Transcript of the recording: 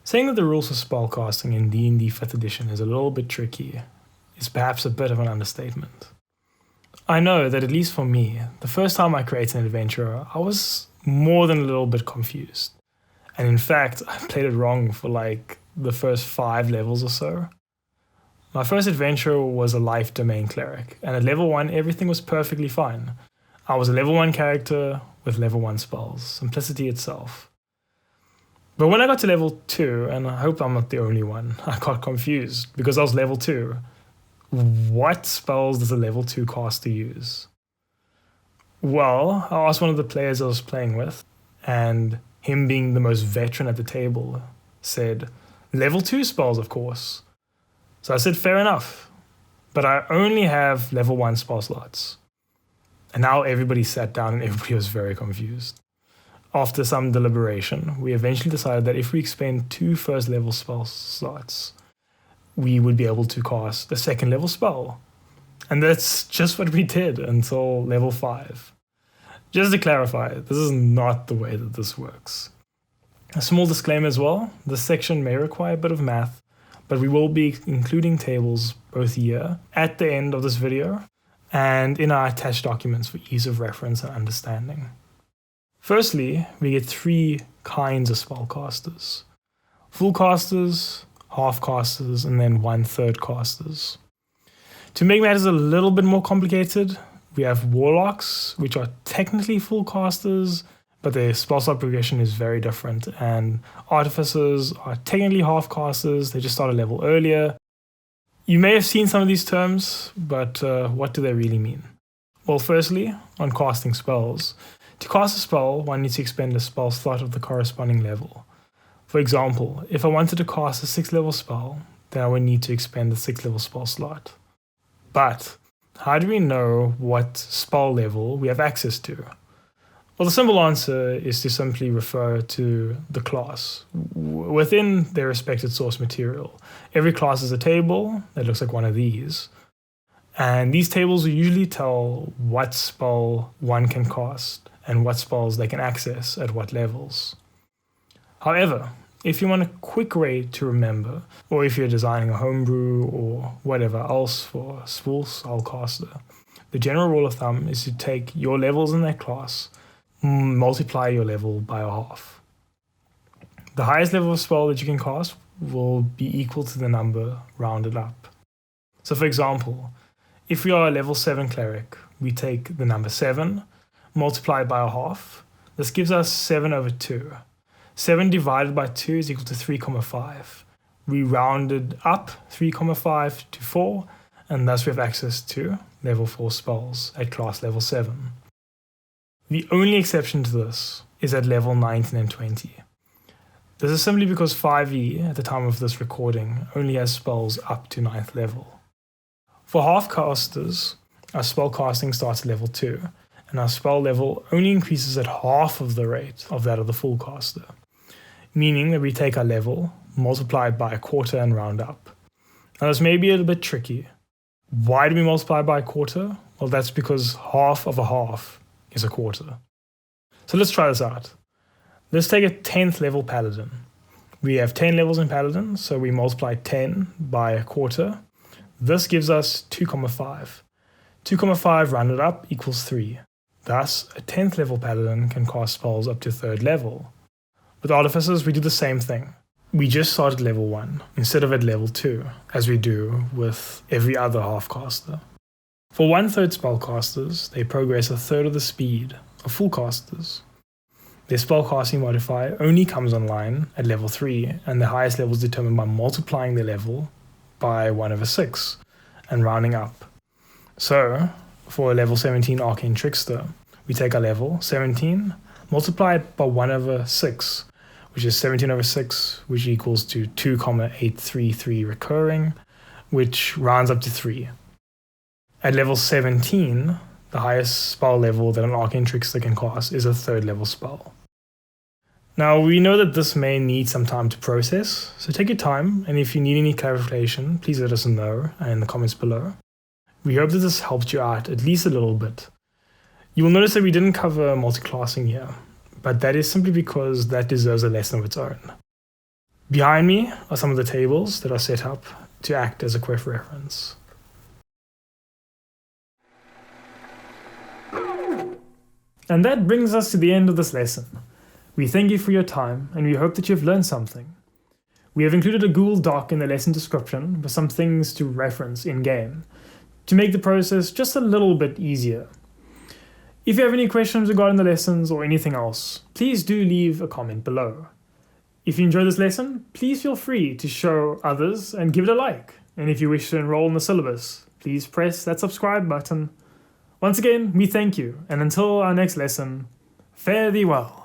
Saying that the rules for spellcasting in D&D 5th edition is a little bit tricky is perhaps a bit of an understatement. I know that at least for me, the first time I created an adventure, I was more than a little bit confused. And in fact, I played it wrong for like the first 5 levels or so. My first adventure was a life domain cleric, and at level 1 everything was perfectly fine. I was a level 1 character with level 1 spells, simplicity itself. But when I got to level 2, and I hope I'm not the only one, I got confused because I was level 2. What spells does a level 2 caster use? Well, I asked one of the players I was playing with, and him being the most veteran at the table said, level 2 spells, of course. So I said, fair enough, but I only have level 1 spell slots. And now everybody sat down and everybody was very confused. After some deliberation, we eventually decided that if we expend 2 first level spell slots, we would be able to cast a 2nd level spell. And that's just what we did until level 5. Just to clarify, this is not the way that this works. A small disclaimer as well, this section may require a bit of math, but we will be including tables both here at the end of this video and in our attached documents for ease of reference and understanding. Firstly, we get 3 kinds of spellcasters: full casters, half casters, and then 1/3 casters. To make matters a little bit more complicated, we have warlocks, which are technically full casters, but their spell slot progression is very different, and artificers are technically half casters, they just start a level earlier. You may have seen some of these terms, but what do they really mean? Well, firstly, on casting spells, to cast a spell, one needs to expend a spell slot of the corresponding level. For example, if I wanted to cast a 6th level spell, then I would need to expend the 6th level spell slot. But how do we know what spell level we have access to? Well, the simple answer is to simply refer to the class within their respected source material. Every class is a table that looks like one of these. And these tables will usually tell what spell one can cast and what spells they can access at what levels. However, if you want a quick way to remember, or if you're designing a homebrew or whatever else for a full spellcaster, the general rule of thumb is to take your levels in that class, multiply your level by a half. The highest level of spell that you can cast will be equal to the number rounded up. So for example, if we are a level 7 cleric, we take the number 7, multiply by a half. This gives us 7 over 2. 7 divided by 2 is equal to 3,5. We rounded up 3,5 to 4, and thus we have access to level 4 spells at class level 7. The only exception to this is at level 19 and 20. This is simply because 5e, at the time of this recording, only has spells up to 9th level. For half-casters, our spell casting starts at level 2, and our spell level only increases at half of the rate of that of the full caster, meaning that we take our level, multiply it by a quarter, and round up. Now this may be a little bit tricky. Why do we multiply by a quarter? Well, that's because half of a half is a quarter. So let's try this out. Let's take a 10th level paladin. We have 10 levels in paladin, so we multiply 10 by a quarter. This gives us 2,5. 2,5 rounded up equals 3. Thus, a 10th level paladin can cast spells up to 3rd level. With artificers, we do the same thing. We just start at level 1 instead of at level 2, as we do with every other half-caster. For 1/3 spellcasters, they progress 1/3 of the speed of full casters. Their spellcasting modifier only comes online at level 3, and the highest level is determined by multiplying their level by 1/6 and rounding up. So, for a level 17 Arcane Trickster, we take our level, 17, multiply it by 1/6, which is 17/6, which equals to 2,833 recurring, which rounds up to 3. At level 17, the highest spell level that an Arcane Trickster can cast is a 3rd level spell. Now, we know that this may need some time to process, so take your time, and if you need any clarification, please let us know in the comments below. We hope that this helped you out at least a little bit. You will notice that we didn't cover multiclassing here, but that is simply because that deserves a lesson of its own. Behind me are some of the tables that are set up to act as a quick reference. And that brings us to the end of this lesson. We thank you for your time, and we hope that you've learned something. We have included a Google Doc in the lesson description with some things to reference in-game, to make the process just a little bit easier. If you have any questions regarding the lessons or anything else, please do leave a comment below. If you enjoyed this lesson, please feel free to show others and give it a like. And if you wish to enroll in the syllabus, please press that subscribe button. Once again, we thank you, and until our next lesson, fare thee well.